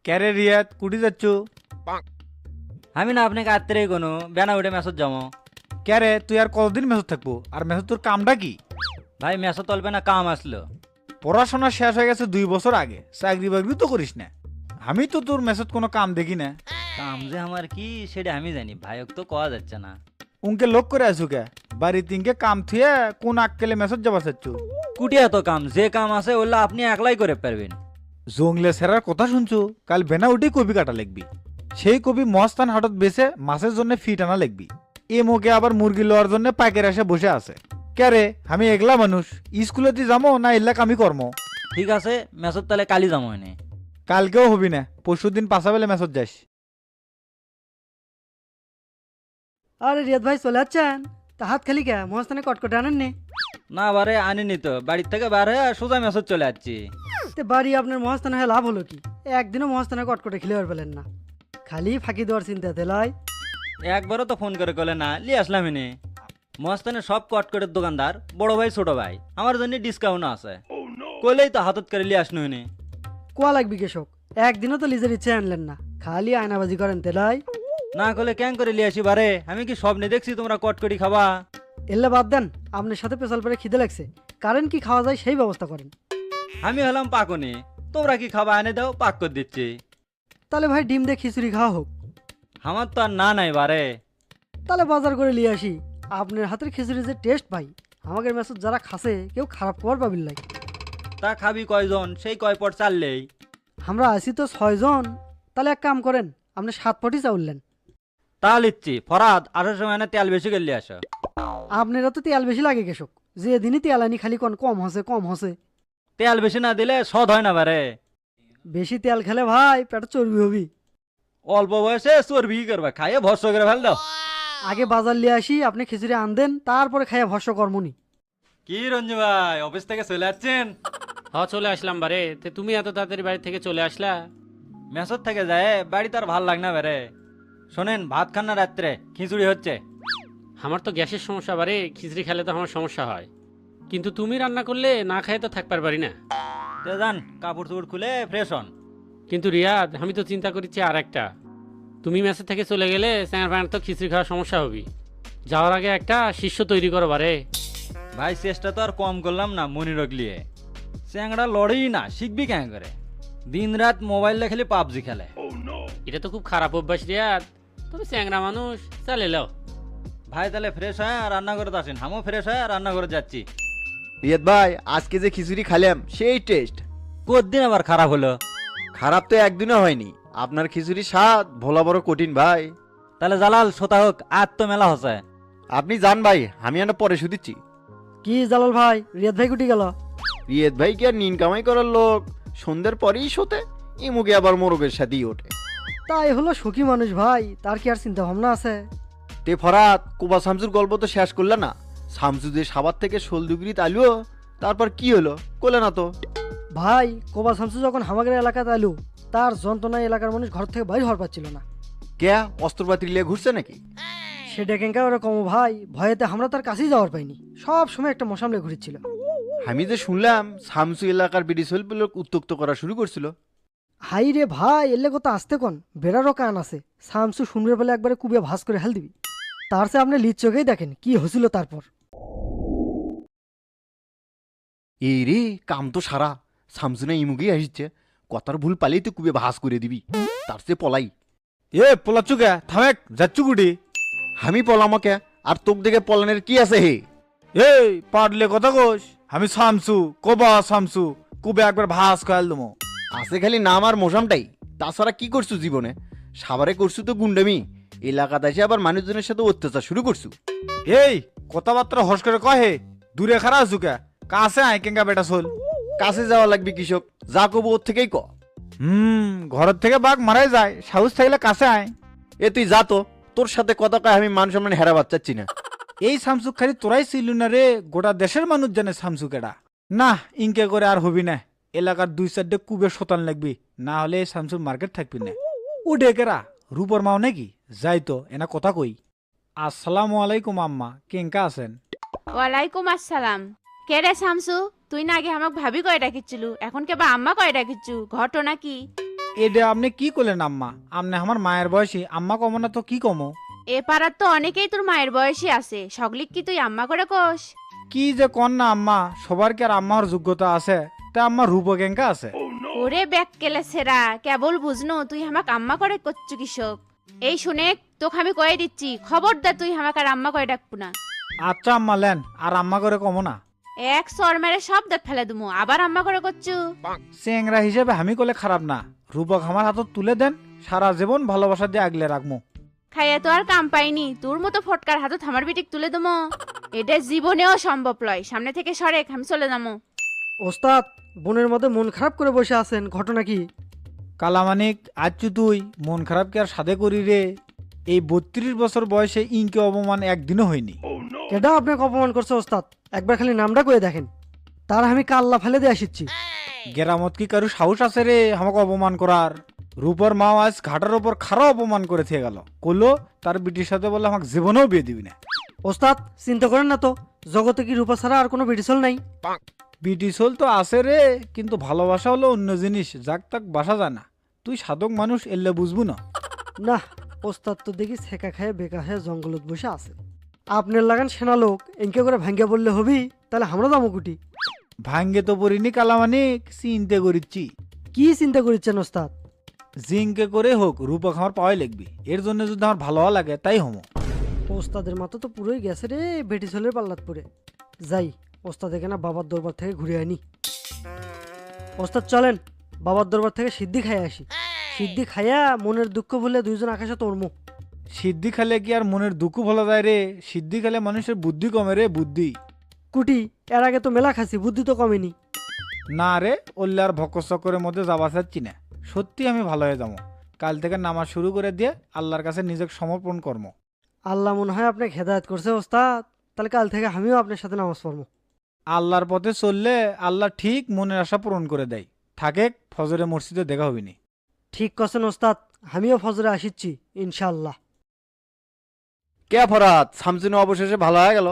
ক্যারে রিয়াদ কুটি যাচ্ছ? আমি না আপনাকে আত্মীয় কোনো বেনা উঠে মেসত যাবো। ক্যারে তুই আর কতদিন মেসত থাকবো? আর মেসত তোর কামটা কি? ভাই মেসত চলবে না, কাম আসলো। পড়াশোনা শেষ হয়ে গেছে 2 বছর আগে, চাকরি বাকরি তো করিস না। আমি তো তোর মেসত কোনো কাম দেখি না। কাম যে আমার কি সেটা আমি জানি, ভাইক তো কোয়া যাচ্ছে না। উনকে লোক করে আসু কে? বাড়ি তিনকে কাম থুয়ে কোন আক্কেলে মেসত যাবা চাচ্ছ? কুটিয়া তো কাম, যে কাম আছে ওগুলো আপনি একলাই করে পারবেন। জংলে সেরার কথা শুনছো? কাল বেনা উঠেই কপি কাটা লিখবি। সেই কপি মস্তান হাটত বেছে মাছের জন্য ফি টানা লিখবি। এ মোকে আবার মুরগি লওয়ার জন্য পাইকার এসে বসে আছে। ক্যারে আমি একলা মানুষ, স্কুলেতে যাবো না এলাকা আমি কর্ম। ঠিক আছে, মেসত তাহলে কালি যাবো এনে। কালকেও হবি না, পরশু দিন পাশাবেলে মেসত যাস। আরে রিয়াদ ভাই চলে যাচ্ছেন? তা হাত খালি কে, মহাস্থানে কটকটে আনেননি? না বারে আনিনি তো, বাড়ির থেকে বার হয়ে সোজা মেসত চলে যাচ্ছি। তে বাড়ি আপনার মহাস্থানে হয়ে লাভ হলো কি? একদিনও মহাস্থানে কটকটে খেলে আর পেলেন না, খালি ফাঁকি দেওয়ার চিন্তা তেলাই। একবারও তো ফোন করে কলে না লিয়ে আসলাম এনে। মস্তানে সব কটকটের দোকানদার বড় ভাই ছোট ভাই, আমার জন্য ডিসকাউন্ট আছে। কইলেই তো হাতত করে লিয়ে আসনু এনে। কোয়া লাগবি কেশক, একদিনও তো নিজের ইচ্ছে আনলেন না, খালি আয়নাবাজি করেন তেলাই। না করলে ক্যাং করে লিয়ে আসি বারে, আমি কি স্বপ্নে দেখছি তোমরা কটকটি খাবা? এলে বাদ দেন, আপনার সাথে পেশাল পরে খিদে লাগছে, কারেন্ট কি খাওয়া যায় সেই ব্যবস্থা করেন। আমি হলাম পাকনি, তোমরা কি খাবা এনে দাও, পাক করে দিচ্ছি। তাহলে ভাই ডিম দিয়ে খিচুড়ি খাওয়া হোক। আমার তো আর না নাই বারে। তাহলে বাজার করে নিয়ে আসি, আপনার হাতের খিচুড়ি যে টেস্ট ভাই, আমাদের মেসেজ যারা খাসে কেউ খারাপ খবর পাবিল লাই। তা খাবি কয়জন, সেই কয় পট চাললেই। আমরা আছি তো 6 জন, তাহলে এক কাম করেন, আপনি 7 পটি চাউললেন। তা লিচ্ছি ফরাদ 1800 মানে তেল বেশি করে লিয়ে আসো। আপনারা তো তেল বেশি লাগে কেশক, যে দিনই তেল আনি খালি কোন কম হসে কম হসে। তেল বেশি না দিলে সদ হয় না বারে। বেশি তেল খেলে ভাই পেটে চর্বি হবি। অল্প বয়সে চর্বি কি করবা, খাইয়ে ভস্য করে ফেল দাও। আগে বাজার লিয়ে আসি, আপনি খিচুড়ি আন দেন, তারপরে খাইয়া ভস্য কর্মনি। কি রঞ্জু ভাই অফিস থেকে চলে যাচ্ছেন? চলে আসলাম বারে, তে তুমি এত তাড়াতাড়ি বাড়ি থেকে চলে আসলা? মেসর থেকে যায় বাড়িতে আর ভাল লাগ না বারে। শোনেন ভাত খান না রাত্রে, খিচুড়ি হচ্ছে। আমার তো গ্যাসের সমস্যা বারে, খিচড়ি খেলে তো আমার সমস্যা হয়, কিন্তু তুমি রান্না করলে না খেয়ে তো থাকবার পারি না। তে যান কাপড় চোপড় খুলে ফ্রেশ হন। কিন্তু রিয়াদ, আমি তো চিন্তা করেছি আর একটা, তুমি মেসে থেকে চলে গেলে স্যার ফ্যান তো খিচড়ি খাওয়ার সমস্যা হবে। যাওয়ার আগে একটা শিষ্য তৈরি করো বারে। ভাই চেষ্টা তো আর কম করলাম না, মনি রগলিয়ে চ্যাংড়া লড়েই না, শিখবি কেন করে? দিন রাত মোবাইল খেলে পাবজি খেলে। এটা তো খুব খারাপ অভ্যাস রিয়াদ, তুমি চ্যাংরা মানুষ, চালে লাও। ভাই তাহলে ফ্রেশ হয়ে রান্না করে আসেন, আমিও ফ্রেশ হয়ে রান্না করে যাচ্ছি। রিয়াদ ভাই, আজকে যে খিচুড়ি খালাম সেই টেস্ট। কতদিন আবার খারাপ হলো? খারাপ তো একদিনও হয়নি, আপনার খিচুড়ি স্বাদ ভোলা বড় কঠিন ভাই। তাহলে জালাল সোতা হোক, আর তো মেলা হচ্ছে। আপনি যান ভাই, আমি একটা পরে শুধিচ্ছি। কি জালাল ভাই, রিয়াদ ভাই কুটি গেল? রিয়াদ ভাই কি আর নিন কামাই করার লোক? সন্ধ্যের পরেই শোতে, ইমুকে আবার মোরগের সাথেই ওঠে। তাই হলো সুখী মানুষ ভাই, তার কি আর চিন্তা ভাবনা আছে? তে ফরাত, কোবা শামসুর গল্প তো শেষ করলে না? শামসু যে সাবার থেকে 16 ডিগ্রি তালুও, তারপর কি হলো কোলে না তো? ভাই কোবা শামসু যখন হামাগের এলাকাতে আলু, তার যন্ত্রণায় এলাকার মানুষ ঘর থেকে বাইরে হওয়ার পাচ্ছিল না। কে অস্ত্রপাতি লিয়ে ঘুরছে নাকি? সেটা কেঙ্কা ওরকম ভাই, ভয়েতে আমরা তার কাছেই যাওয়ার পাইনি, সব সময় একটা মশামলে ঘুরেছিল। আমি যে শুনলাম শামসু এলাকার বিড়ি লোক উত্তক্ত করা শুরু করছিল। হাই রে ভাই, এলে কত আসতে কোন বেড়ারও কান আছে, শামসু শুনবে বলে একবারে কুবিয়া ভাস করে হেল দিবি। তার সে আপনি লিজ চোখেই দেখেন কি হয়েছিল তারপর। এই রে, কাম তো সারা। শামসু না ইমুকেই আসছে, কথার ভুল পালেই তো কুবে ভাস করে দিবি, তার সে পলাই। এ পোলাচ্ছু কে? থামেক, যাচ্ছু কুটি? আমি পলামকে, আর তোক দেখে পলানের কি আছে হে? এই পারলে কথা কোস, আমি শামসু কোবা শামসু কুবে একবার ভাস খাইল দমো। আছে খালি নাম আর মোসামটাই, তাছাড়া কি করছু জীবনে? সাবারে করছু তো গুন্ডামি, এলাকাতে এসে আবার মানুষজনের সাথে অত্যাচার শুরু করছু। এই কথাবার্তা হস করে কহে, দূরে খারা আছু কে? কাছে আয় কেঙ্গা বেটা চল। কাছে যাওয়া লাগবে কৃষক, যা কব ওর থেকেই ক। ঘরের থেকে বাঘ মারাই যায়, সাহস থাকলে কাছে আয়। এ তুই যা তো, তোর সাথে কথা কয় আমি মান সম্মান হেরা বাচ্চাচ্ছি না। এই শামসু খালি তোরাই ছিল না রে, গোটা দেশের মানুষ জানে শামসু কেডা। না ইনকে করে আর হবি না, এলাকার 2-4 কুবে শতান লাগবি, না হলে এই শামসুর মার্কেট থাকবি না। ও ডেকেরা রূপর মাও নাকি? যাই তো এনা কথা কই। আসসালামু আলাইকুম আম্মা, কেঙ্কা আছেন? ওয়ালাইকুম আসসালাম। কে রে শামসু, তুই না আগে আমাকে ভাবি কয়ে ডাকিচ্ছিলু, এখন কে বা আম্মা কয়ে ডাকিচ্ছু, ঘটনা কি? এটা আপনি কি করলেন আম্মা? আপনি আমার মায়ের বয়সী, আম্মা কমো না তো কি কমো? এ পাড়ার তো অনেকেই তোর মায়ের বয়সী আছে, সগলিক কি তুই আম্মা করে কোস? কি যে কন না আম্মা, সবার কি আর আম্মার যোগ্যতা আছে? তা আম্মা রূপকেঙ্কা আছে। ওরে ব্যাক কেলে সেরা, কেবল বুঝনো তুই আমাকে আম্মা করে করছু কৃষক। এই শুনে তোকে আমি কয়ে দিচ্ছি, খবরদার তুই আমাকে আর আম্মা করে ডাকবো না। আচ্ছা আম্মা লেন, আর আম্মা করে কমো না। এক সর মেরে সব দাঁত ফেলে দুমু, আবার আম্মা করে করছু। চেংরা হিসেবে আমি করলে খারাপ না, রূপক আমার হাতত তুলে দেন, সারা জীবন ভালোবাসা দিয়ে আগলে রাখবো। খাইয়া তো আর কাম পাইনি, তোর মতো ফটকার হাতত আমার বিটিক তুলে দমো, এটা জীবনেও সম্ভব লয়। সামনে থেকে সরেক, আমি চলে যাবো। ওস্তাদ, বোনের মধ্যে মন খারাপ করে বসে আছেন, ঘটনা কি? কালামানিক আচ্ছু তুই মন খারাপ কি আর সাধে করি রে? এই 32 বছর বয়সে ইনকে অপমান একদিনও হয়নি। এটা আপনাকে অপমান করছে ওস্তাদ, একবার খালি নামটা করে দেখেন, তার আমি কাল্লা ফেলে দিয়ে আসিচ্ছি। গেরামত কি কারু সাহস আছে রে আমাকে অপমান করার? রূপর মা আজ ঘাটার ওপর খারাপ অপমান করে থেকে গেল, কইলো তার বিটির সাথে বলে আমাকে জীবনেও বিয়ে দিবি না। ওস্তাদ চিন্তা করেন না তো, জগতে কি রূপা ছাড়া আর কোনো বিটিসল নাই? বিটিসল তো আছে রে, কিন্তু ভালোবাসা হলো অন্য জিনিস, যাক তাক বাসা যায় না। তুই সাধক মানুষ, এলে বুঝবো না। না, ওস্তাদ তো দেখি ছেঁকা খায় বেকা হয়ে জঙ্গলত বসে আছে। আপনার লাগান সেনা লোক এনকে করে ভাঙ্গা বললে হবি, তাহলে আমরা যাবো কুটি। ভাঙ্গে তো পড়িনি কালামানিক, চিনতে করিচ্ছি। কি চিন্তা করছেন ওস্তাদ? জিঙ্কে করে হোক রূপক আমার পাওয়াই লিখবি, এর জন্য যদি আমার ভালো হওয়া লাগে তাই হমো। ওস্তাদের মাথা তো পুরোই গেছে রে বেটিসলের পাল্লাত পরে। যাই, ওস্তাদ এখানে বাবার দরবার থেকে ঘুরে আনি। ওস্তাদ চলেন, বাবার দরবার থেকে সিদ্ধি খাইয়া আসি। সিদ্ধি খাইয়া মনের দুঃখ ভুলে দুইজন আকাশে তরমু। সিদ্ধি খেলে কি আর মনের দুঃখ ভালো যায় রে? সিদ্ধি খেলে মানুষের বুদ্ধি কমে রে, বুদ্ধি। কুটি, এর আগে তো মেলা খাসি, বুদ্ধি তো কমেনি। না রে, ওল্লে আর ভক্ত চক্করের মধ্যে যাবা চাচ্ছি না। সত্যি আমি ভালো হয়ে যাবো। কাল থেকে নামাজ শুরু করে দিয়ে আল্লাহর কাছে নিজেকে সমর্পণ কর্ম। আল্লাহ মনে হয় আপনাকে হেদায়ত করছে ওস্তাদ, তাহলে কাল থেকে আমিও আপনার সাথে নামাজ পড়বো। আল্লাহর পথে চললে আল্লাহ ঠিক মনের আশা পূরণ করে দেয়। থাকে ফজরে মসজিদে দেখা হবিনি। ঠিক করছেন ওস্তাদ, আমিও ফজরে আসিচ্ছি ইনশাল্লাহ। কে ফরাত, সামসুনে অবশেষে ভালো হয়ে গেল।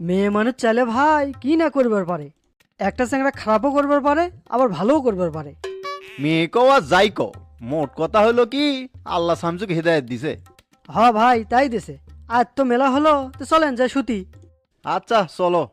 মেয়ে মানুষ চাইলে ভাই কি না করবার পারে, একটা চ্যাংরা খারাপও করবার পারে, আবার ভালোও করবার পারে। মেয়ে কও আর যাই কও, মোট কথা হলো কি আল্লাহ সামসুকে হেদায়েত দিছে। হ ভাই, তাই দেশে আজ তো মেলা হলো, তো চলেন যাই সুতি। আচ্ছা চলো।